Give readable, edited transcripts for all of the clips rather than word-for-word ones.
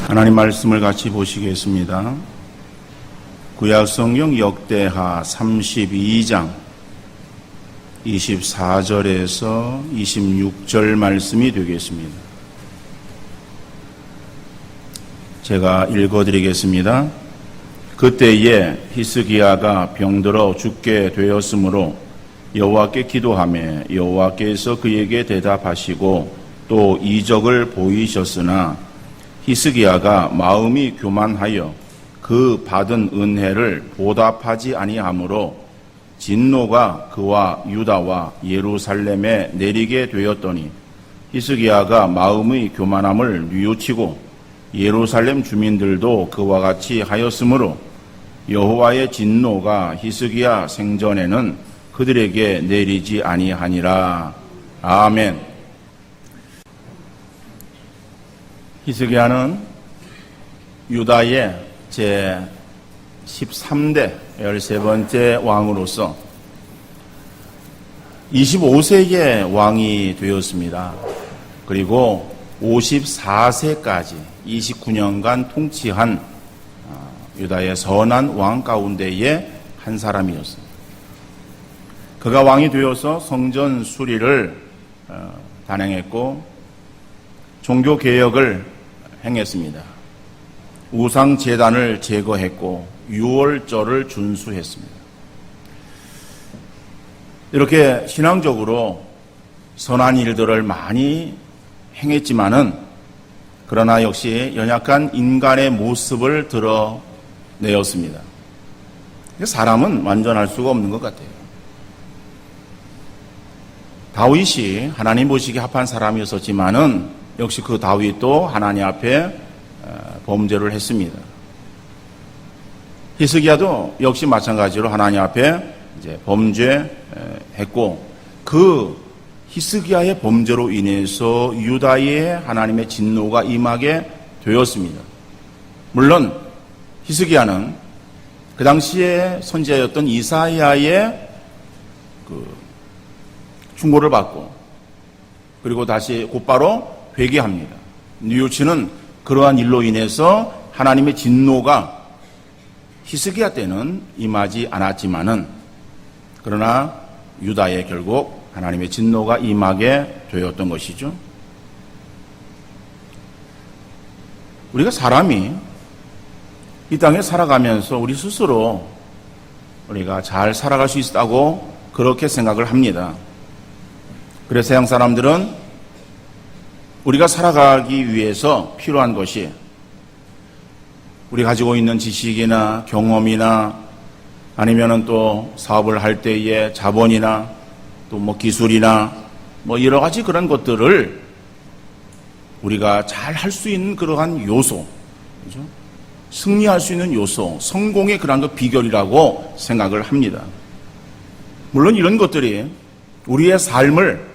하나님 말씀을 같이 보시겠습니다. 구약성경 역대하 32장 24절에서 26절 말씀이 되겠습니다. 제가 읽어드리겠습니다. 그때에 히스기야가 병들어 죽게 되었으므로 여호와께 기도하며 여호와께서 그에게 대답하시고 또 이적을 보이셨으나 히스기야가 마음이 교만하여 그 받은 은혜를 보답하지 아니하므로 진노가 그와 유다와 예루살렘에 내리게 되었더니 히스기야가 마음의 교만함을 뉘우치고 예루살렘 주민들도 그와 같이 하였으므로 여호와의 진노가 히스기야 생전에는 그들에게 내리지 아니하니라. 아멘. 히스기야는 유다의 제 13대 13번째 왕으로서 25세의 왕이 되었습니다. 그리고 54세까지 29년간 통치한 유다의 선한 왕 가운데의 한 사람이었습니다. 그가 왕이 되어서 성전 수리를 단행했고 종교개혁을 행했습니다. 우상제단을 제거했고 유월절을 준수했습니다. 이렇게 신앙적으로 선한 일들을 많이 행했지만은 그러나 역시 연약한 인간의 모습을 드러내었습니다. 사람은 완전할 수가 없는 것 같아요. 다윗이 하나님 보시기에 합한 사람이었지만은 역시 그 다윗도 하나님 앞에 범죄를 했습니다. 히스기야도 역시 마찬가지로 하나님 앞에 이제 범죄했고 그 히스기야의 범죄로 인해서 유다의 하나님의 진노가 임하게 되었습니다. 물론 히스기야는 그 당시에 선지자였던 이사야의 그 충고를 받고 그리고 다시 곧바로 회개합니다. 뉘우치는 그러한 일로 인해서 하나님의 진노가 히스기야 때는 임하지 않았지만은 그러나 유다에 결국 하나님의 진노가 임하게 되었던 것이죠. 우리가 사람이 이 땅에 살아가면서 우리 스스로 우리가 잘 살아갈 수 있다고 그렇게 생각을 합니다. 그래서 세상 사람들은 우리가 살아가기 위해서 필요한 것이 우리 가지고 있는 지식이나 경험이나 아니면은 또 사업을 할 때의 자본이나 또 뭐 기술이나 뭐 여러 가지 그런 것들을 우리가 잘 할 수 있는 그러한 요소, 그죠? 승리할 수 있는 요소, 성공의 그러한 그 비결이라고 생각을 합니다. 물론 이런 것들이 우리의 삶을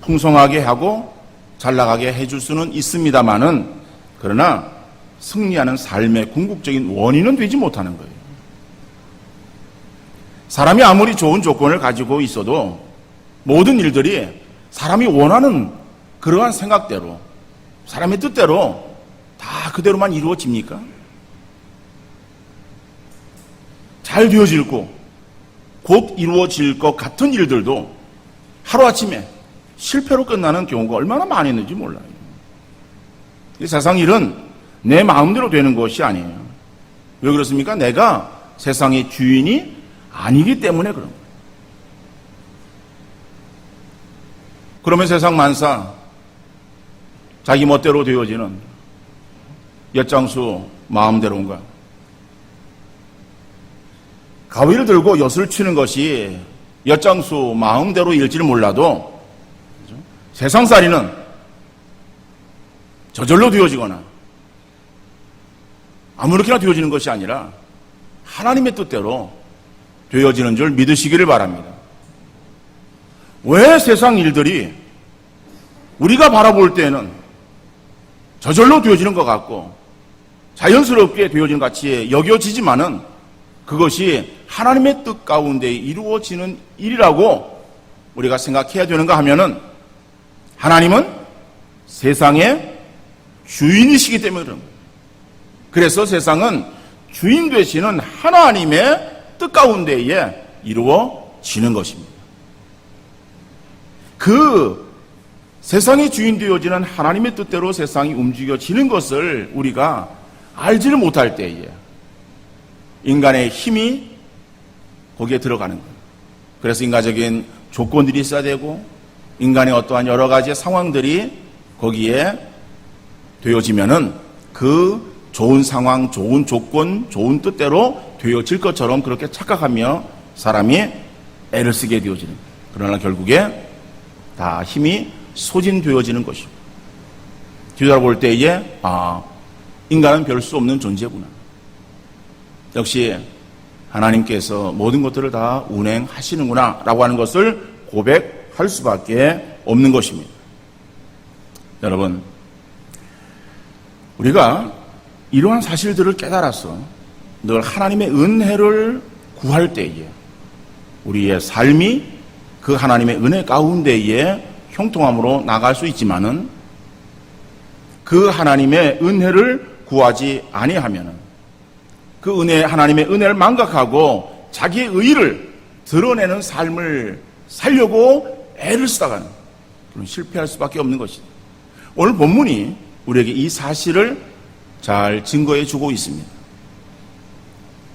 풍성하게 하고 잘 나가게 해줄 수는 있습니다만은 그러나 승리하는 삶의 궁극적인 원인은 되지 못하는 거예요. 사람이 아무리 좋은 조건을 가지고 있어도 모든 일들이 사람이 원하는 그러한 생각대로 사람의 뜻대로 다 그대로만 이루어집니까? 잘 되어질 거, 곧 이루어질 것 같은 일들도 하루아침에 실패로 끝나는 경우가 얼마나 많이 있는지 몰라요. 이 세상 일은 내 마음대로 되는 것이 아니에요. 왜 그렇습니까? 내가 세상의 주인이 아니기 때문에 그런 거예요. 그러면 세상 만사 자기 멋대로 되어지는 엿장수 마음대로인가? 가위를 들고 엿을 치는 것이 엿장수 마음대로일지는 몰라도 세상살이는 저절로 되어지거나 아무렇게나 되어지는 것이 아니라 하나님의 뜻대로 되어지는 줄 믿으시기를 바랍니다. 왜 세상 일들이 우리가 바라볼 때는 저절로 되어지는 것 같고 자연스럽게 되어지는 것 같이 여겨지지만은 그것이 하나님의 뜻 가운데 이루어지는 일이라고 우리가 생각해야 되는가 하면은 하나님은 세상의 주인이시기 때문에 그런 거예요. 그래서 세상은 주인 되시는 하나님의 뜻 가운데에 이루어지는 것입니다. 그 세상이 주인 되어지는 하나님의 뜻대로 세상이 움직여지는 것을 우리가 알지를 못할 때에 인간의 힘이 거기에 들어가는 거예요. 그래서 인간적인 조건들이 있어야 되고 인간의 어떠한 여러 가지 상황들이 거기에 되어지면은 그 좋은 상황, 좋은 조건, 좋은 뜻대로 되어질 것처럼 그렇게 착각하며 사람이 애를 쓰게 되어지는 거예요. 그러나 결국에 다 힘이 소진되어지는 것이고 뒤돌아볼 때에 인간은 별 수 없는 존재구나. 역시 하나님께서 모든 것들을 다 운행하시는구나 라고 하는 것을 고백할 수밖에 없는 것입니다. 여러분, 우리가 이러한 사실들을 깨달아서 늘 하나님의 은혜를 구할 때에 우리의 삶이 그 하나님의 은혜 가운데에 형통함으로 나갈 수 있지만은 그 하나님의 은혜를 구하지 아니하면은 그 은혜, 하나님의 은혜를 망각하고 자기의 의의를 드러내는 삶을 살려고 애를 쓰다가는 그런 실패할 수밖에 없는 것이다. 오늘 본문이 우리에게 이 사실을 잘 증거해 주고 있습니다.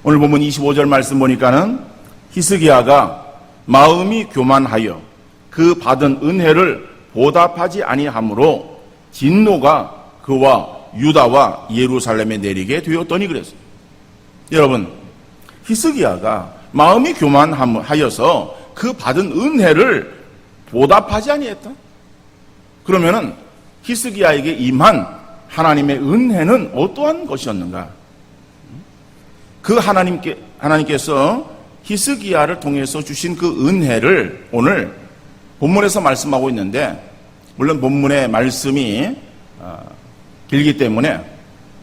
오늘 본문 25절 말씀 보니까는 히스기야가 마음이 교만하여 그 받은 은혜를 보답하지 아니하므로 진노가 그와 유다와 예루살렘에 내리게 되었더니 그랬어요. 여러분, 히스기야가 마음이 교만하여서 그 받은 은혜를 보답하지 아니했다? 그러면은 히스기야에게 임한 하나님의 은혜는 어떠한 것이었는가? 그 하나님께서 히스기야를 통해서 주신 그 은혜를 오늘 본문에서 말씀하고 있는데, 물론 본문의 말씀이 길기 때문에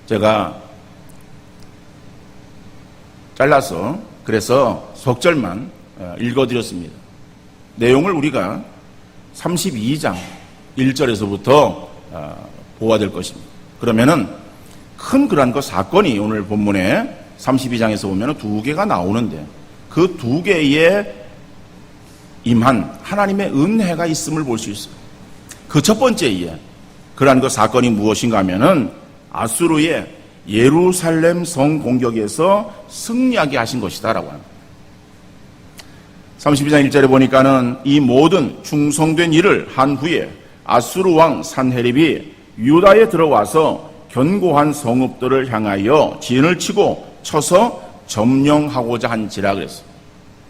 제가 잘라서 그래서 석절만 읽어드렸습니다. 내용을 우리가 32장 1절에서부터 보아야 될 것입니다. 그러면은 큰 그러한 그 사건이 오늘 본문에 32장에서 보면 두 개가 나오는데 그 두 개의 임한 하나님의 은혜가 있음을 볼 수 있어요. 그 첫 번째에 그러한 그 사건이 무엇인가 하면은 아수르의 예루살렘 성 공격에서 승리하게 하신 것이다라고 합니다. 32장 1절에 보니까는 이 모든 충성된 일을 한 후에 아수르 왕 산헤립이 유다에 들어와서 견고한 성읍들을 향하여 진을 치고 쳐서 점령하고자 한지라 그랬어요.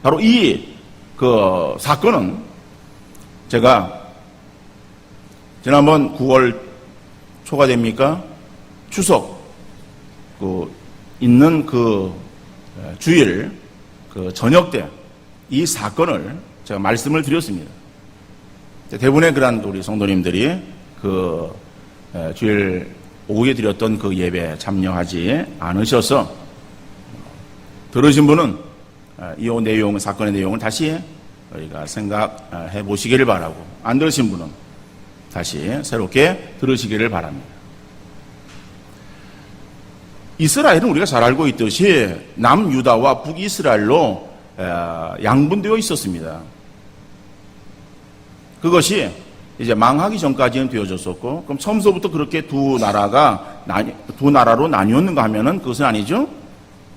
바로 이 그 사건은 제가 지난번 9월 초가 됩니까? 추석 있는 그 주일 그 저녁 때 이 사건을 제가 말씀을 드렸습니다. 대부분의 그런 우리 성도님들이 그 주일 오후에 드렸던 그 예배에 참여하지 않으셔서 들으신 분은 이 내용, 사건의 내용을 다시 우리가 생각해 보시기를 바라고, 안 들으신 분은 다시 새롭게 들으시기를 바랍니다. 이스라엘은 우리가 잘 알고 있듯이 남유다와 북이스라엘로 양분되어 있었습니다. 그것이 이제 망하기 전까지는 되어졌었고, 그럼 처음서부터 그렇게 두 나라로 나뉘었는가 하면은 그것은 아니죠.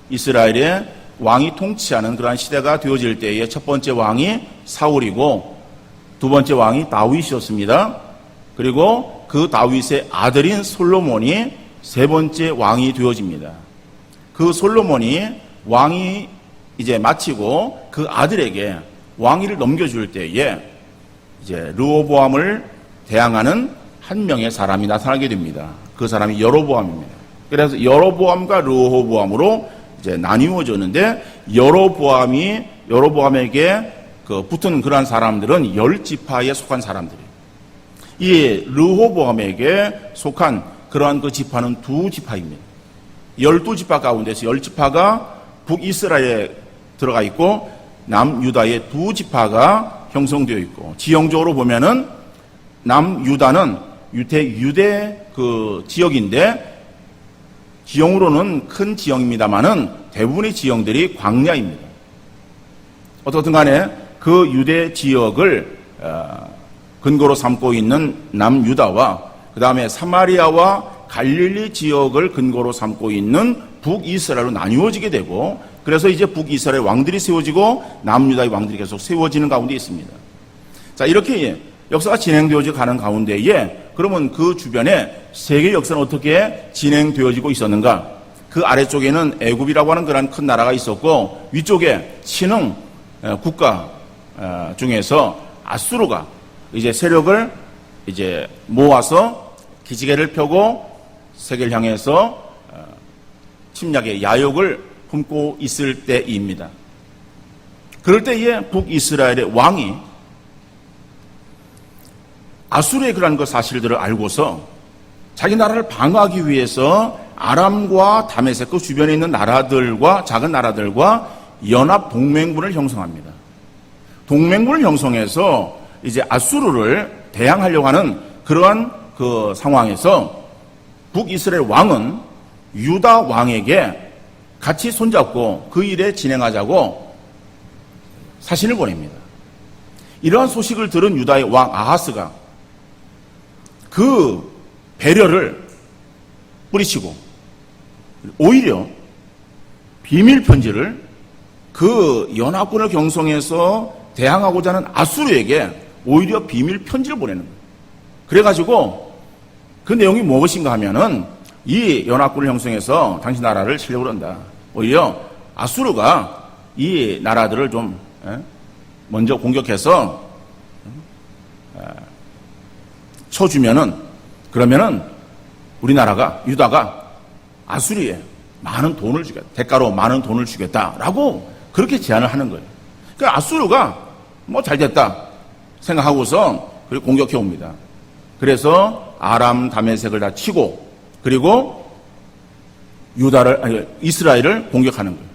이스라엘의 왕이 통치하는 그러한 시대가 되어질 때에 첫 번째 왕이 사울이고 두 번째 왕이 다윗이었습니다. 그리고 그 다윗의 아들인 솔로몬이 세 번째 왕이 되어집니다. 그 솔로몬이 왕이 이제 마치고 그 아들에게 왕위를 넘겨줄 때에 이제 르호보암을 대항하는 한 명의 사람이 나타나게 됩니다. 그 사람이 여로보암입니다. 그래서 여로보암과 르호보암으로 이제 나뉘어졌는데 여로보암에게 그 붙은 그러한 사람들은 10지파에 속한 사람들이에요. 이 르호보암에게 속한 그러한 그 지파는 2지파입니다. 12지파 가운데서 10지파가 북이스라엘에 들어가 있고 남유다의 2지파가 형성되어 있고, 지형적으로 보면은 남유다는 유대 그 지역인데 지형으로는 큰 지형입니다만은 대부분의 지형들이 광야입니다. 어떻든 간에 그 유대 지역을 근거로 삼고 있는 남유다와 그 다음에 사마리아와 갈릴리 지역을 근거로 삼고 있는 북이스라엘로 나뉘어지게 되고, 그래서 이제 북이스라엘 왕들이 세워지고 남유다의 왕들이 계속 세워지는 가운데 있습니다. 자, 이렇게 역사가 진행되어져 가는 가운데에 그러면 그 주변에 세계 역사는 어떻게 진행되어지고 있었는가? 그 아래쪽에는 애굽이라고 하는 그런 큰 나라가 있었고, 위쪽에 친흥 국가 중에서 아수르가 이제 세력을 이제 모아서 기지개를 펴고 세계를 향해서 침략의 야욕을 품고 있을 때입니다. 그럴 때에 북이스라엘의 왕이 아수르의 그러한 그 사실들을 알고서 자기 나라를 방어하기 위해서 아람과 다메섹 그 주변에 있는 나라들과 작은 나라들과 연합 동맹군을 형성합니다. 동맹군을 형성해서 이제 아수르를 대항하려고 하는 그러한 그 상황에서 북이스라엘 왕은 유다 왕에게 같이 손잡고 그 일에 진행하자고 사신을 보냅니다. 이러한 소식을 들은 유다의 왕 아하스가 그 배려를 뿌리치고 오히려 비밀 편지를 그 연합군을 경성해서 대항하고자 하는 아수르에게 오히려 비밀 편지를 보내는 거예요. 그래가지고 그 내용이 무엇인가 하면은 이 연합군을 형성해서 당신 나라를 치려고 그런다. 오히려 아수르가 이 나라들을 좀 먼저 공격해서 쳐주면은, 그러면은 우리나라가, 유다가 아수르에 많은 돈을 주겠다. 대가로 많은 돈을 주겠다라고 그렇게 제안을 하는 거예요. 그러니까 아수르가 뭐 잘됐다 생각하고서 그리고 공격해 옵니다. 그래서 아람 다메섹을 다 치고 그리고 이스라엘을 공격하는 거예요.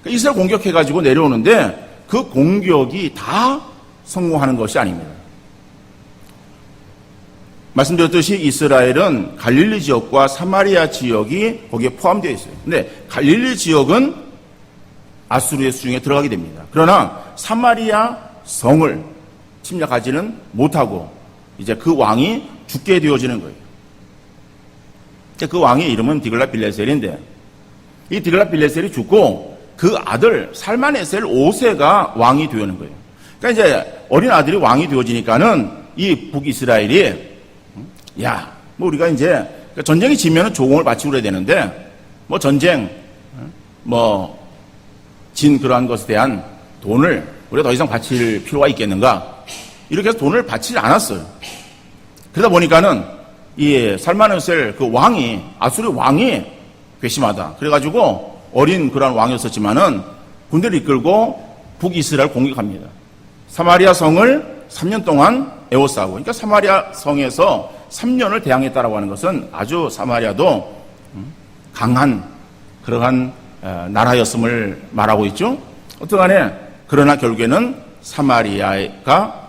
그러니까 이스라엘 공격해가지고 내려오는데 그 공격이 다 성공하는 것이 아닙니다. 말씀드렸듯이 이스라엘은 갈릴리 지역과 사마리아 지역이 거기에 포함되어 있어요. 근데 갈릴리 지역은 아수르의 수중에 들어가게 됩니다. 그러나 사마리아 성을 침략하지는 못하고 이제 그 왕이 죽게 되어지는 거예요. 그 왕의 이름은 디글랏빌레셀인데 이 디글랏빌레셀이 죽고 그 아들 살만에셀 5세가 왕이 되는 거예요. 그러니까 이제 어린 아들이 왕이 되어지니까는 이 북이스라엘이 뭐 우리가 이제 전쟁이 지면은 조공을 바치고 그래야 되는데 뭐 전쟁 진 그러한 것에 대한 돈을 우리가 더 이상 바칠 필요가 있겠는가? 이렇게 해서 돈을 바치지 않았어요. 그러다 보니까는 이 살마네셀 그 왕이 아수르 왕이 괘씸하다. 그래가지고 어린 그러한 왕이었었지만은 군대를 이끌고 북이스라엘 공격합니다. 사마리아 성을 3년 동안 에워싸고, 그러니까 사마리아 성에서 3년을 대항했다라고 하는 것은 아주 사마리아도 강한 그러한 나라였음을 말하고 있죠. 어떠간에 그러나 결국에는 사마리아가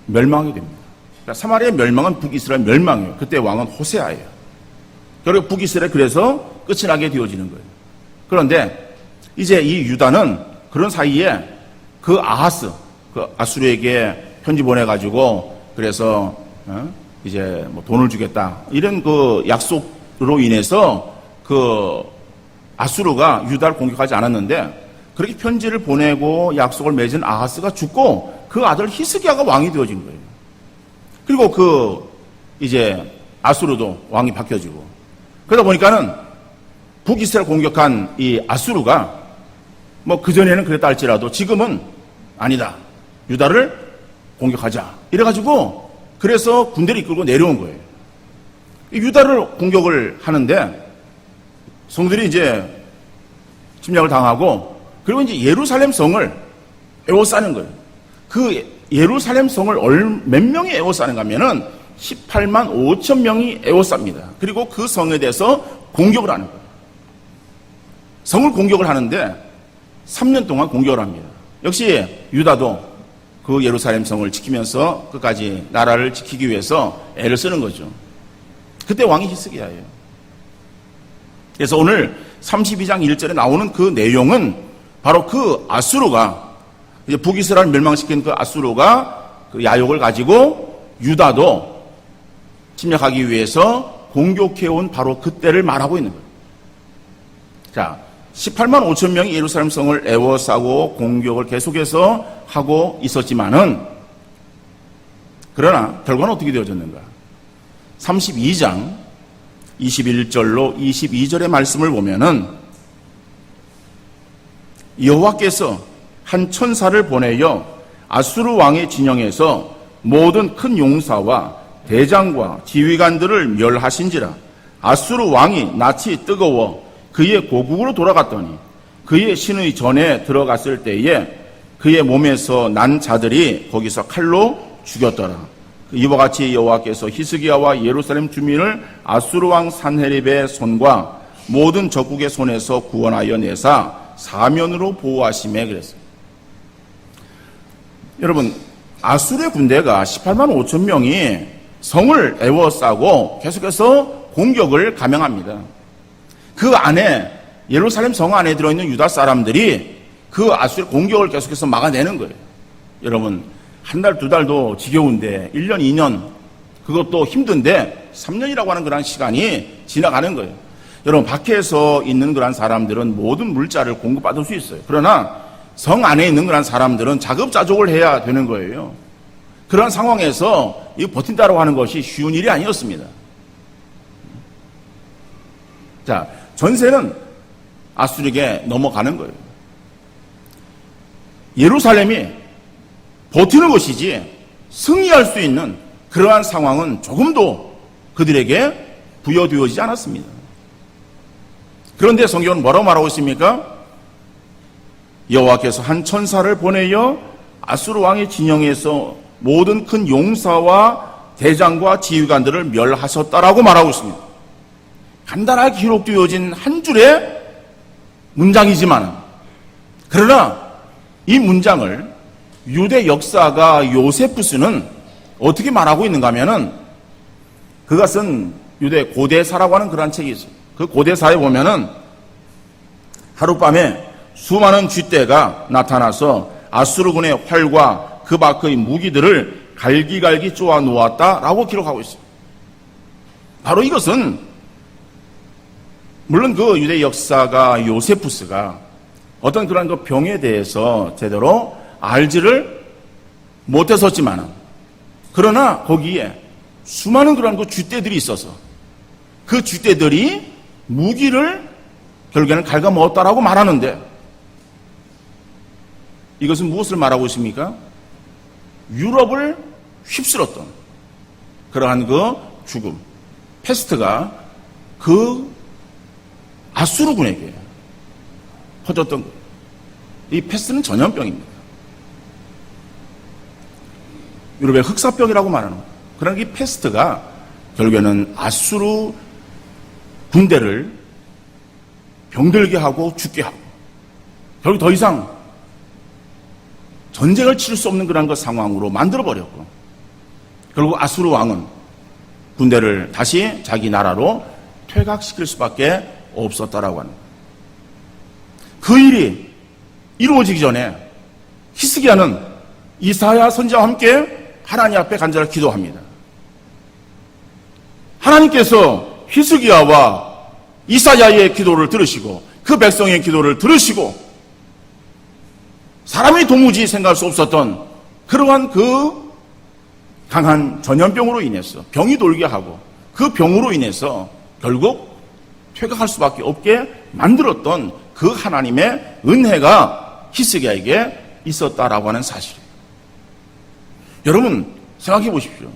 멸망하게 됩니다. 그러니까 사마리아의 멸망은 북이스라엘 멸망이에요. 그때 왕은 호세아예요. 결국 북이스라엘 그래서 끝이 나게 되어지는 거예요. 그런데 이제 이 유다는 그런 사이에 그 아하스, 그 아수르에게 편지 보내가지고 그래서 이제 뭐 돈을 주겠다 이런 그 약속으로 인해서 그 아수르가 유다를 공격하지 않았는데 그렇게 편지를 보내고 약속을 맺은 아하스가 죽고 그 아들 히스기야가 왕이 되어진 거예요. 그리고 그 이제 아수르도 왕이 바뀌어지고 그러다 보니까는 북이스라엘 공격한 이 아수르가 뭐 그전에는 그랬다 할지라도 지금은 아니다. 유다를 공격하자. 이래가지고 그래서 군대를 이끌고 내려온 거예요. 유다를 공격을 하는데 성들이 이제 침략을 당하고 그리고 이제 예루살렘 성을 에워싸는 거예요. 그 예루살렘 성을 몇 명이 에워싸는가 하면은 18만 5천 명이 에워쌉니다. 그리고 그 성에 대해서 공격을 하는 거예요. 성을 공격을 하는데 3년 동안 공격을 합니다. 역시 유다도 그 예루살렘 성을 지키면서 끝까지 나라를 지키기 위해서 애를 쓰는 거죠. 그때 왕이 히스기야예요. 그래서 오늘 32장 1절에 나오는 그 내용은 바로 그 아수르가, 이제 북이스라엘 멸망시킨 그 아수르가 그 야욕을 가지고 유다도 침략하기 위해서 공격해온 바로 그때를 말하고 있는 거예요. 자, 18만 5천 명이 예루살렘 성을 애워싸고 공격을 계속해서 하고 있었지만은, 그러나 결과는 어떻게 되어졌는가? 32장 21절로 22절의 말씀을 보면은 여호와께서 한 천사를 보내어 아수르 왕의 진영에서 모든 큰 용사와 대장과 지휘관들을 멸하신지라. 아수르 왕이 낯이 뜨거워 그의 고국으로 돌아갔더니 그의 신의 전에 들어갔을 때에 그의 몸에서 난 자들이 거기서 칼로 죽였더라. 이와 같이 여호와께서 히스기야와 예루살렘 주민을 아수르 왕 산헤립의 손과 모든 적국의 손에서 구원하여 내사 사면으로 보호하시매 그랬어요. 여러분, 아수르의 군대가 18만 5천 명이 성을 애워싸고 계속해서 공격을 감행합니다. 그 안에, 예루살렘 성 안에 들어있는 유다 사람들이 그 아수르 공격을 계속해서 막아내는 거예요. 여러분, 한 달, 두 달도 지겨운데 1년, 2년 그것도 힘든데 3년이라고 하는 그런 시간이 지나가는 거예요. 여러분, 밖에서 있는 그런 사람들은 모든 물자를 공급받을 수 있어요. 그러나 성 안에 있는 그런 사람들은 자급자족을 해야 되는 거예요. 그런 상황에서 이 버틴다라고 하는 것이 쉬운 일이 아니었습니다. 자, 전세는 아수르에게 넘어가는 거예요. 예루살렘이 버티는 것이지 승리할 수 있는 그러한 상황은 조금도 그들에게 부여되어지지 않았습니다. 그런데 성경은 뭐라고 말하고 있습니까? 여호와께서 한 천사를 보내어 아수르 왕의 진영에서 모든 큰 용사와 대장과 지휘관들을 멸하셨다라고 말하고 있습니다. 간단하게 기록되어진 한 줄의 문장이지만, 그러나 이 문장을 유대 역사가 요세푸스는 어떻게 말하고 있는가 하면은, 그가 쓴 유대 고대사라고 하는 그런 책이 있어요. 그 고대사에 보면은 하룻밤에 수많은 쥐떼가 나타나서 아수르군의 활과 그 밖의 무기들을 갈기갈기 쪼아 놓았다라고 기록하고 있어요. 바로 이것은, 물론 그 유대 역사가 요세푸스가 어떤 그런 그 병에 대해서 제대로 알지를 못했었지만, 그러나 거기에 수많은 그런 그 쥐떼들이 있어서 그 쥐떼들이 무기를 결국에는 갉아먹었다라고 말하는데, 이것은 무엇을 말하고 있습니까? 유럽을 휩쓸었던 그러한 그 죽음, 패스트가 그 아수르군에게 퍼졌던 거예요. 이 패스트는 전염병입니다. 유럽의 흑사병이라고 말하는 거예요. 그러나 이 패스트가 결국에는 아수르 군대를 병들게 하고 죽게 하고, 결국 더 이상 전쟁을 치를 수 없는 그런 그 상황으로 만들어버렸고, 결국 아수르 왕은 군대를 다시 자기 나라로 퇴각시킬 수밖에 없었다라고 하는 거예요. 그 일이 이루어지기 전에 히스기야는 이사야 선지자와 함께 하나님 앞에 간절히 기도합니다. 하나님께서 히스기야와 이사야의 기도를 들으시고 그 백성의 기도를 들으시고, 사람이 도무지 생각할 수 없었던 그러한 그 강한 전염병으로 인해서 병이 돌게 하고, 그 병으로 인해서 결국 퇴각할 수밖에 없게 만들었던 그 하나님의 은혜가 히스기야에게 있었다라고 하는 사실이에요. 여러분 생각해 보십시오.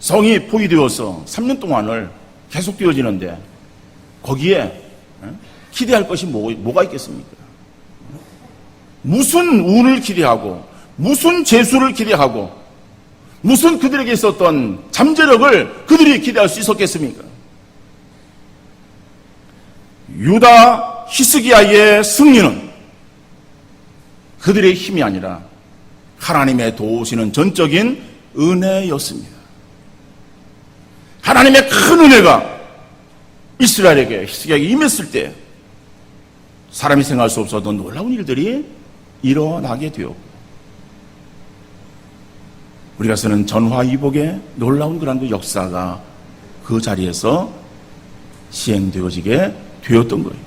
성이 포위되어서 3년 동안을 계속되어지는데 거기에 기대할 것이 뭐가 있겠습니까? 무슨 운을 기대하고, 무슨 재수를 기대하고, 무슨 그들에게 있었던 잠재력을 그들이 기대할 수 있었겠습니까? 유다 히스기야의 승리는 그들의 힘이 아니라 하나님의 도우시는 전적인 은혜였습니다. 하나님의 큰 은혜가 이스라엘에게 히스기야에게 임했을 때 사람이 생각할 수 없었던 놀라운 일들이 일어나게 되었고, 우리가 쓰는 전화위복의 놀라운 그런 그 역사가 그 자리에서 시행되어지게 되었던 거예요.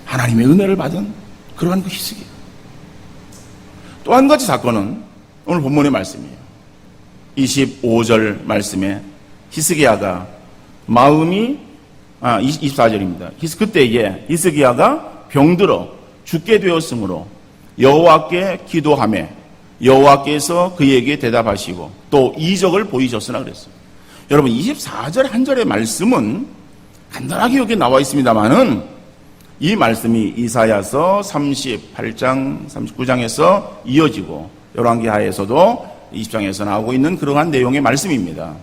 하나님의 은혜를 받은 그러한 그 히스기야. 또 한 가지 사건은 오늘 본문의 말씀이에요. 25절 말씀에 히스기야가 마음이 24절입니다. 그때에 히스기야가 병들어 죽게 되었으므로 여호와께 기도하며 여호와께서 그에게 대답하시고 또 이적을 보이셨으나 그랬어요. 여러분 24절 한 절의 말씀은 간단하게 여기 나와 있습니다만은 이 말씀이 이사야서 38장, 39장에서 이어지고 열왕기하에서도 20장에서 나오고 있는 그러한 내용의 말씀입니다.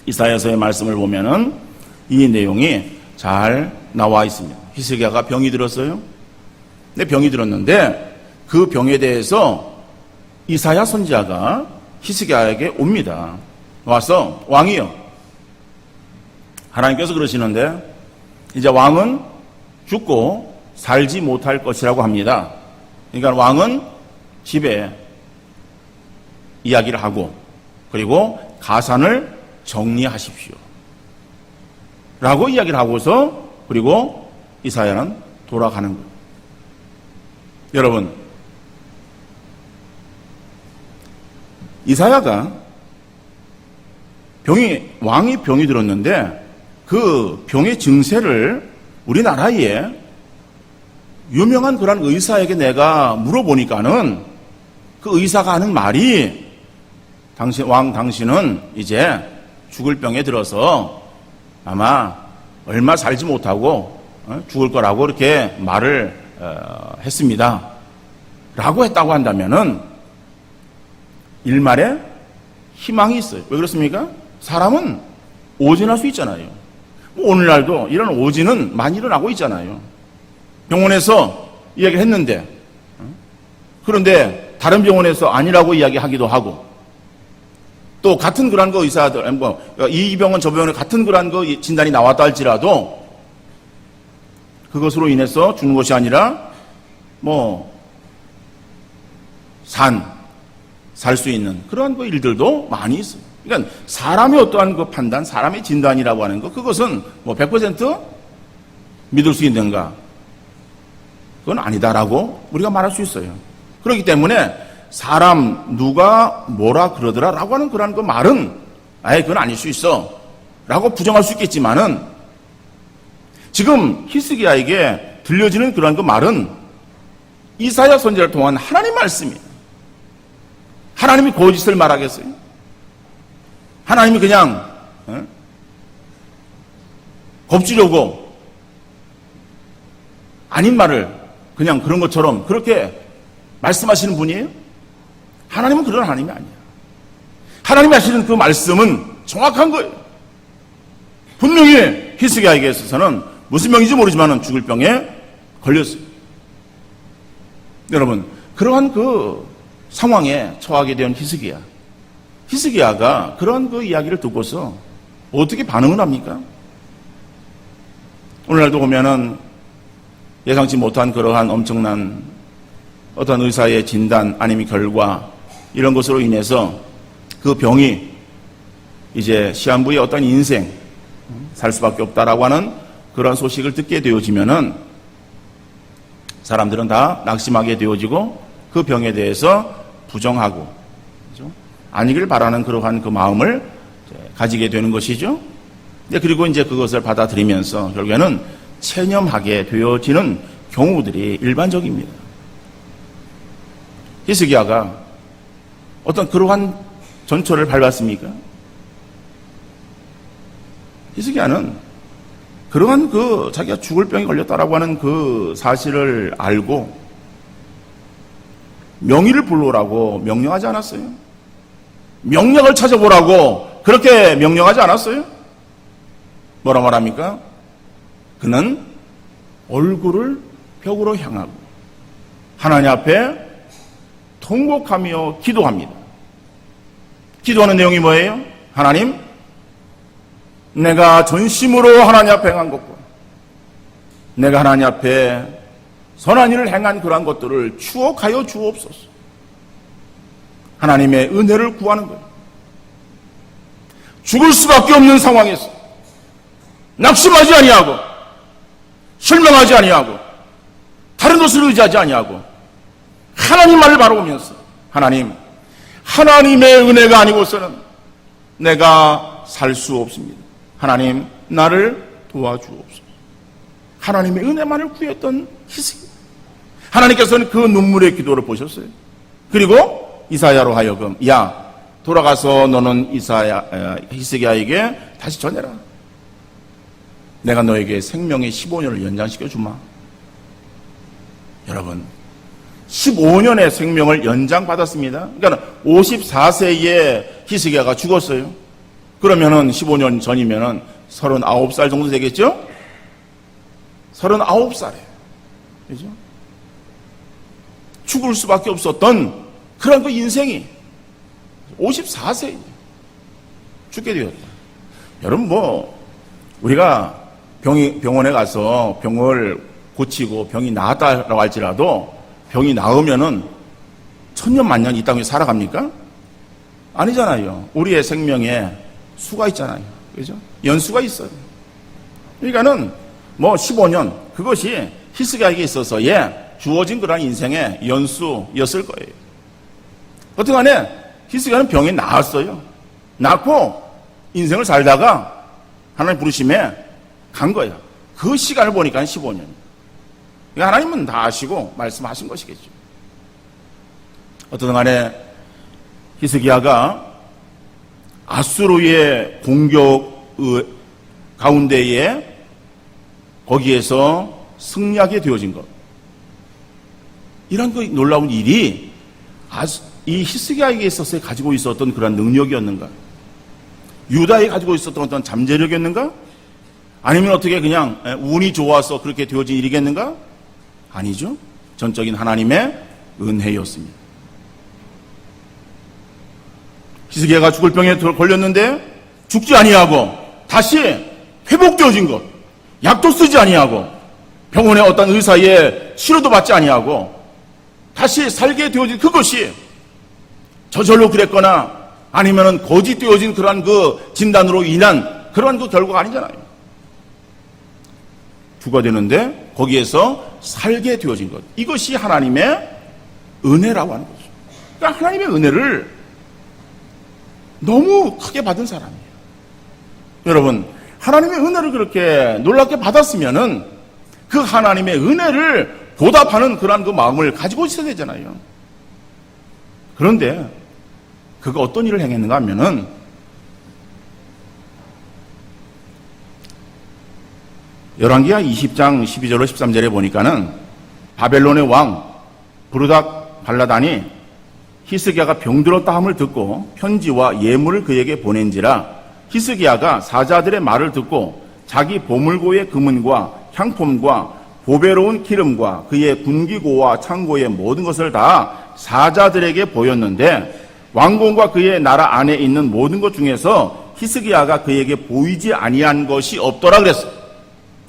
이사야서의 말씀을 보면은 이 내용이 잘 나와 있습니다. 히스기야가 병이 들었어요. 근데 병이 들었는데 그 병에 대해서 이사야 선지자가 히스기야에게 옵니다. 와서 왕이여, 하나님께서 그러시는데 이제 왕은 죽고 살지 못할 것이라고 합니다. 그러니까 왕은 집에 이야기를 하고 그리고 가산을 정리하십시오 라고 이야기를 하고서 그리고 이사야는 돌아가는 거예요. 여러분, 이사야가 왕이 병이 들었는데 그 병의 증세를 우리나라에 유명한 그런 의사에게 내가 물어보니까는 그 의사가 하는 말이 당신은 이제 죽을 병에 들어서 아마 얼마 살지 못하고 죽을 거라고 이렇게 말을 했습니다. 라고 했다고 한다면은 일말에 희망이 있어요. 왜 그렇습니까? 사람은 오진할 수 있잖아요. 오늘날도 이런 오진은 많이 일어나고 있잖아요. 병원에서 이야기를 했는데 그런데 다른 병원에서 아니라고 이야기하기도 하고 또 같은 그런 거 의사들 이 병원 저 병원에 같은 그런 거 진단이 나왔다 할지라도 그것으로 인해서 죽는 것이 아니라 살 수 있는 그런 그 일들도 많이 있어요. 그러니까 사람의 어떠한 그 판단, 사람의 진단이라고 하는 거, 그것은 100% 믿을 수 있는가? 그건 아니다라고 우리가 말할 수 있어요. 그렇기 때문에 사람 누가 뭐라 그러더라라고 하는 그런 그 말은 아예 그건 아닐 수 있어라고 부정할 수 있겠지만은 지금 히스기야에게 들려지는 그런 그 말은 이사야 선지자를 통한 하나님 말씀이에요. 하나님이 거짓을 말하겠어요? 하나님이 그냥 겁주려고 아닌 말을 그냥 그런 것처럼 그렇게 말씀하시는 분이에요? 하나님은 그런 하나님이 아니에요. 하나님이 하시는 그 말씀은 정확한 거예요. 분명히 히스기야에게 있어서는 무슨 병인지 모르지만 죽을 병에 걸렸어요. 여러분, 그러한 그 상황에 처하게 된 히스기야가 그런 그 이야기를 듣고서 어떻게 반응을 합니까? 오늘날도 보면은 예상치 못한 그러한 엄청난 어떤 의사의 진단 아니면 결과 이런 것으로 인해서 그 병이 이제 시한부의 어떤 인생 살 수밖에 없다라고 하는 그런 소식을 듣게 되어지면은 사람들은 다 낙심하게 되어지고 그 병에 대해서 부정하고 그렇죠? 아니길 바라는 그러한 그 마음을 가지게 되는 것이죠. 그리고 이제 그것을 받아들이면서 결국에는 체념하게 되어지는 경우들이 일반적입니다. 히스기야가 어떤 그러한 전철을 밟았습니까? 히스기야는 그러한 그 자기가 죽을 병에 걸렸다라고 하는 그 사실을 알고 명의를 불러오라고 명령하지 않았어요? 명령을 찾아보라고 그렇게 명령하지 않았어요? 뭐라 말합니까? 그는 얼굴을 벽으로 향하고 하나님 앞에 통곡하며 기도합니다. 기도하는 내용이 뭐예요? 하나님, 내가 전심으로 하나님 앞에 행한 것과 내가 하나님 앞에 선한 일을 행한 그러한 것들을 추억하여 주옵소서. 하나님의 은혜를 구하는 거예요. 죽을 수밖에 없는 상황에서 낙심하지 아니하고 실망하지 아니하고 다른 것을 의지하지 아니하고 하나님 말을 바라보면서 하나님의 은혜가 아니고서는 내가 살 수 없습니다. 하나님 나를 도와주옵소서. 하나님의 은혜만을 구했던 희생. 하나님께서는 그 눈물의 기도를 보셨어요. 그리고 이사야로 하여금 돌아가서 너는 히스기야에게 다시 전해라. 내가 너에게 생명의 15년을 연장시켜 주마. 여러분 15년의 생명을 연장받았습니다. 그러니까 54세에 히스기야가 죽었어요. 그러면은 15년 전이면은 39살 정도 되겠죠? 39살에. 그죠? 죽을 수밖에 없었던 그런 그 인생이 54세에 죽게 되었다. 여러분 우리가 병원에 가서 병을 고치고 병이 나았다라고 할지라도 병이 나으면은 천년 만년 이 땅에 살아갑니까? 아니잖아요. 우리의 생명에 수가 있잖아요. 그죠? 연수가 있어요. 그러니까는 15년 그것이 히스기야에게 있어서 주어진 그런 인생의 연수였을 거예요. 어떻게 간에 히스기야는 병이 나았어요. 낳고 인생을 살다가 하나님 부르심에 간 거야. 그 시간을 보니까 15년. 하나님은 다 아시고 말씀하신 것이겠죠. 어떤 간에 히스기야가 아수르의 공격 가운데에 거기에서 승리하게 되어진 것. 이런 그 놀라운 일이 이 히스기야에게 있어서 가지고 있었던 그런 능력이었는가? 유다에 가지고 있었던 어떤 잠재력이었는가? 아니면 어떻게 그냥 운이 좋아서 그렇게 되어진 일이겠는가? 아니죠. 전적인 하나님의 은혜였습니다. 히스기야가 죽을 병에 걸렸는데 죽지 아니하고 다시 회복되어진 것. 약도 쓰지 아니하고 병원의 어떤 의사의 치료도 받지 아니하고 다시 살게 되어진 그것이 저절로 그랬거나 아니면은 거짓되어진 그러한 그 진단으로 인한 그러한 그 결과가 아니잖아요. 죽어야 되는데 거기에서 살게 되어진 것. 이것이 하나님의 은혜라고 하는 거죠. 그러니까 하나님의 은혜를 너무 크게 받은 사람이에요. 여러분, 하나님의 은혜를 그렇게 놀랍게 받았으면은 그 하나님의 은혜를 보답하는 그러한 그 마음을 가지고 있어야 되잖아요. 그런데 그가 어떤 일을 행했는가 하면은 열왕기하 20장 12절로 13절에 보니까는 바벨론의 왕 부르닥 발라단이 히스기야가 병들었다 함을 듣고 편지와 예물을 그에게 보낸지라 히스기야가 사자들의 말을 듣고 자기 보물고의 금은과 향품과 보배로운 기름과 그의 군기고와 창고의 모든 것을 다 사자들에게 보였는데 왕궁과 그의 나라 안에 있는 모든 것 중에서 히스기야가 그에게 보이지 아니한 것이 없더라 그랬어요.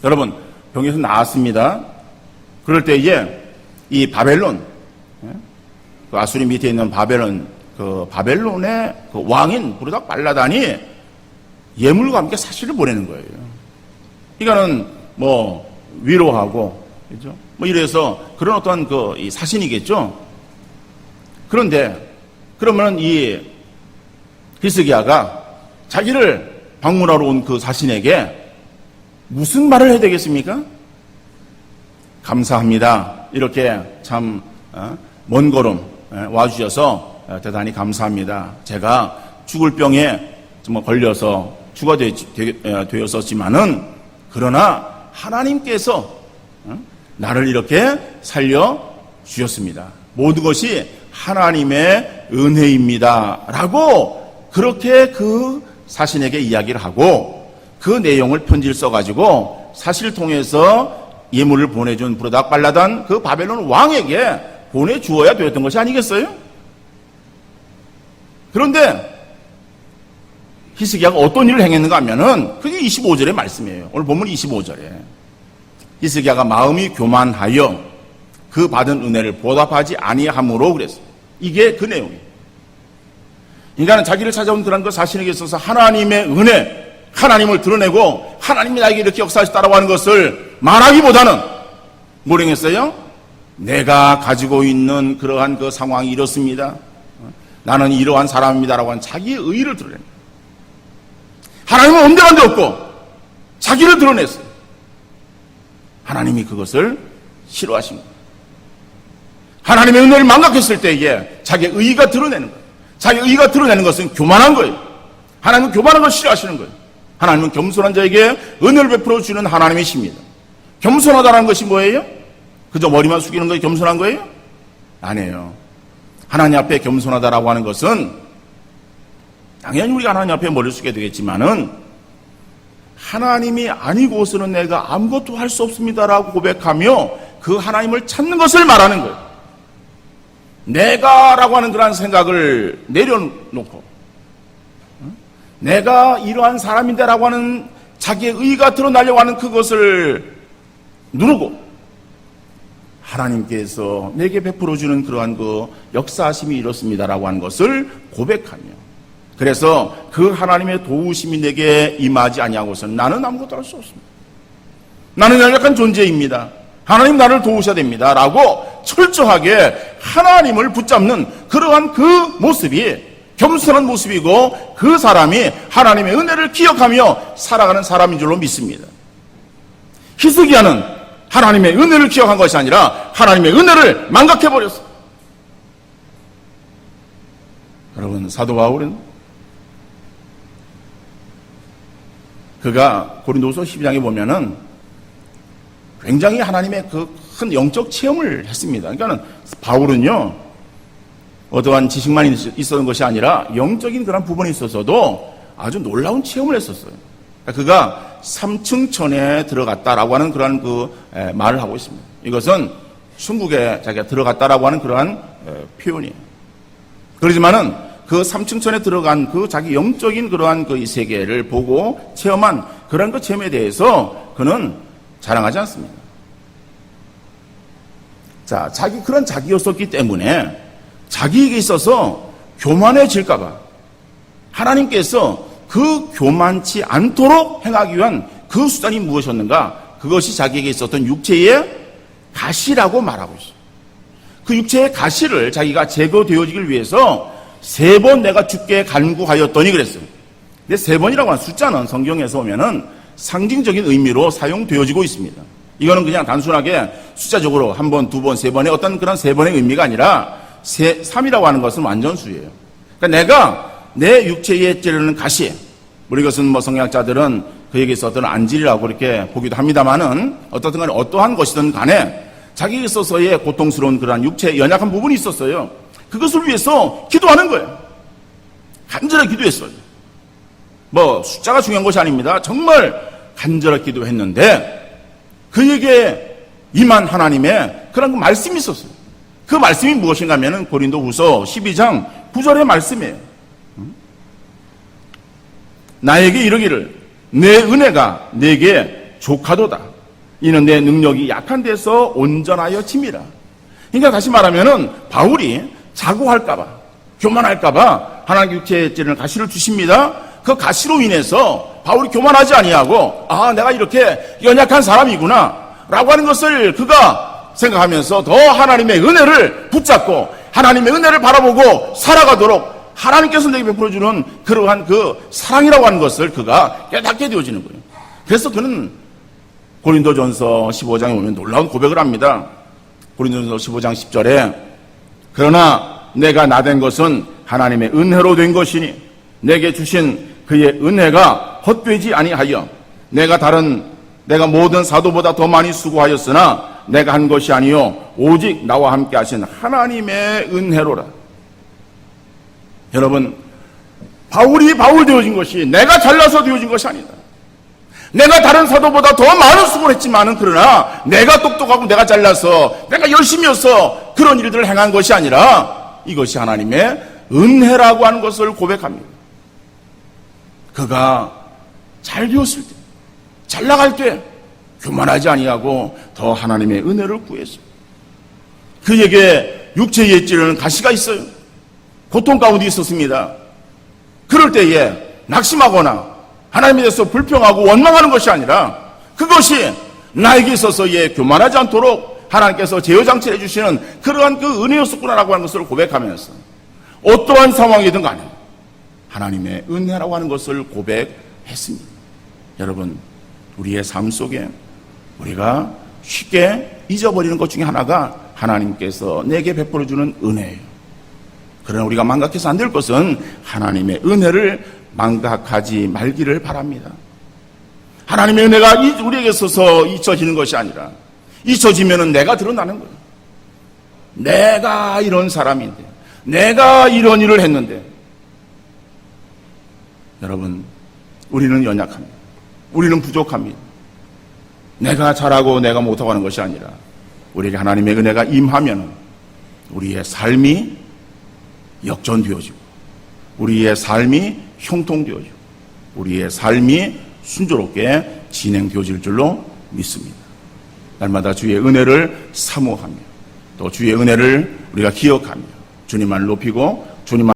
여러분, 병에서 나왔습니다. 그럴 때에 이 바벨론, 그 아수리 밑에 있는 바벨론의 그 왕인 부르닥 발라단이 예물과 함께 사실을 보내는 거예요. 이거는 위로하고, 그죠? 이래서 그런 어떤 이 사신이겠죠? 그런데, 그러면 이 히스기야가 자기를 방문하러 온 그 사신에게 무슨 말을 해야 되겠습니까? 감사합니다. 이렇게 참 먼 걸음 와주셔서 대단히 감사합니다. 제가 죽을 병에 정말 걸려서 죽어야 되었었지만은 그러나 하나님께서 나를 이렇게 살려주셨습니다. 모든 것이 하나님의 은혜입니다. 라고 그렇게 그 사신에게 이야기를 하고 그 내용을 편지를 써가지고 사실을 통해서 예물을 보내준 부르닥 발라단 그 바벨론 왕에게 보내주어야 되었던 것이 아니겠어요? 그런데 히스기야가 어떤 일을 행했는가 하면은 그게 25절의 말씀이에요. 오늘 본문 25절에 히스기야가 마음이 교만하여 그 받은 은혜를 보답하지 아니함으로 그랬어요. 이게 그 내용이에요. 인간은 자기를 찾아온 그런 그 자신에게 있어서 하나님의 은혜, 하나님을 드러내고 하나님이 나에게 이렇게 역사하셨다라고 하는 것을 말하기보다는 뭘 행했어요? 내가 가지고 있는 그러한 그 상황이 이렇습니다. 나는 이러한 사람입니다라고 하는 자기의 의의를 드러냅니다. 하나님은 온데간데 없고 자기를 드러냈어요. 하나님이 그것을 싫어하신 거예요. 하나님의 은혜를 망각했을 때에 자기의 의의가 드러내는 거예요. 자기의 의의가 드러내는 것은 교만한 거예요. 하나님은 교만한 걸 싫어하시는 거예요. 하나님은 겸손한 자에게 은혜를 베풀어 주는 하나님이십니다. 겸손하다는 것이 뭐예요? 그저 머리만 숙이는 것이 겸손한 거예요? 아니에요. 하나님 앞에 겸손하다라고 하는 것은 당연히 우리가 하나님 앞에 머리를 숙여야 되겠지만은 하나님이 아니고서는 내가 아무것도 할 수 없습니다라고 고백하며 그 하나님을 찾는 것을 말하는 거예요. 내가라고 하는 그런 생각을 내려놓고 내가 이러한 사람인데라고 하는 자기의 의의가 드러나려고 하는 그것을 누르고 하나님께서 내게 베풀어주는 그러한 그 역사하심이 이렇습니다라고 하는 것을 고백하며 그래서 그 하나님의 도우심이 내게 임하지 아니하고서는 나는 아무것도 할 수 없습니다. 나는 연약한 존재입니다. 하나님 나를 도우셔야 됩니다. 라고 철저하게 하나님을 붙잡는 그러한 그 모습이 겸손한 모습이고 그 사람이 하나님의 은혜를 기억하며 살아가는 사람인 줄로 믿습니다. 히스기야는 하나님의 은혜를 기억한 것이 아니라 하나님의 은혜를 망각해버렸어요. 여러분, 사도 바울은 그가 고린도후서 12장에 보면은 굉장히 하나님의 그 큰 영적 체험을 했습니다. 그러니까 바울은요, 어떠한 지식만 있었던 것이 아니라 영적인 그런 부분에 있어서도 아주 놀라운 체험을 했었어요. 그가 3층천에 들어갔다라고 하는 그러한 그 말을 하고 있습니다. 이것은 천국에 자기가 들어갔다라고 하는 그러한 표현이에요. 그러지만은 그 3층천에 들어간 그 자기 영적인 그러한 그 이 세계를 보고 체험한 그런 그 체험에 대해서 그는 자랑하지 않습니다. 자, 그런 자기였었기 때문에 자기에게 있어서 교만해질까봐 하나님께서 그 교만치 않도록 행하기 위한 그 수단이 무엇이었는가? 그것이 자기에게 있었던 육체의 가시라고 말하고 있어요. 그 육체의 가시를 자기가 제거되어지길 위해서 3번 내가 주께 간구하였더니 그랬어요. 근데 3번이라고 하는 숫자는 성경에서 보면은 상징적인 의미로 사용되어지고 있습니다. 이거는 그냥 단순하게 숫자적으로 1번, 2번, 3번의 어떤 그런 3번의 의미가 아니라 3이라고 하는 것은 완전수예요. 그러니까 내가 내 육체에 찌르는 가시, 우리 이것은 뭐 성경학자들은 그에게 있었던 안질이라고 이렇게 보기도 합니다만은 어떻든 간에 어떠한 것이든 간에 자기에 있어서의 고통스러운 그러한 육체의 연약한 부분이 있었어요. 그것을 위해서 기도하는 거예요. 간절하게 기도했어요. 뭐 숫자가 중요한 것이 아닙니다. 정말 간절하게 기도했는데 그에게 임한 하나님의 그런 그 말씀이 있었어요. 그 말씀이 무엇인가 하면은 고린도후서 12장 9절의 말씀이에요. 나에게 이르기를 내 은혜가 내게 족하도다. 이는 내 능력이 약한 데서 온전하여 침이라. 그러니까 다시 말하면은 바울이 자고할까봐, 교만할까봐 하나님 육체에 찌르는 가시를 주십니다. 그 가시로 인해서 바울이 교만하지 아니하고 내가 이렇게 연약한 사람이구나 라고 하는 것을 그가 생각하면서 더 하나님의 은혜를 붙잡고 하나님의 은혜를 바라보고 살아가도록 하나님께서 내게 베풀어주는 그러한 그 사랑이라고 하는 것을 그가 깨닫게 되어지는 거예요. 그래서 그는 고린도전서 15장에 보면 놀라운 고백을 합니다. 고린도전서 15장 10절에 그러나 내가 나된 것은 하나님의 은혜로 된 것이니 내게 주신 그의 은혜가 헛되지 아니하여 내가 모든 사도보다 더 많이 수고하였으나 내가 한 것이 아니요 오직 나와 함께 하신 하나님의 은혜로라. 여러분, 바울이 바울 되어진 것이 내가 잘나서 되어진 것이 아니다. 내가 다른 사도보다 더 많은 수고를 했지만은 그러나 내가 똑똑하고 내가 잘나서 내가 열심히 해서 그런 일들을 행한 것이 아니라 이것이 하나님의 은혜라고 하는 것을 고백합니다. 그가 잘 되었을 때, 잘 나갈 때 교만하지 아니하고 더 하나님의 은혜를 구했어요. 그에게 육체에 찌르는 가시가 있어요. 고통 가운데 있었습니다. 그럴 때에 낙심하거나 하나님에 대해서 불평하고 원망하는 것이 아니라 그것이 나에게 있어서 교만하지 않도록 하나님께서 제어장치를 해주시는 그러한 그 은혜였었구나라고 하는 것을 고백하면서 어떠한 상황이든 간에 하나님의 은혜라고 하는 것을 고백했습니다. 여러분, 우리의 삶 속에 우리가 쉽게 잊어버리는 것 중에 하나가 하나님께서 내게 베풀어주는 은혜예요. 그러나 우리가 망각해서 안 될 것은 하나님의 은혜를 망각하지 말기를 바랍니다. 하나님의 은혜가 우리에게 있어서 잊혀지는 것이 아니라 잊혀지면 내가 드러나는 거예요. 내가 이런 사람인데, 내가 이런 일을 했는데. 여러분, 우리는 연약합니다. 우리는 부족합니다. 내가 잘하고 내가 못하고 하는 것이 아니라 우리에게 하나님의 은혜가 임하면 우리의 삶이 역전되어지고 우리의 삶이 형통되어지고 우리의 삶이 순조롭게 진행되어질 줄로 믿습니다. 날마다 주의 은혜를 사모하며 또 주의 은혜를 우리가 기억하며 주님만 높이고 주님만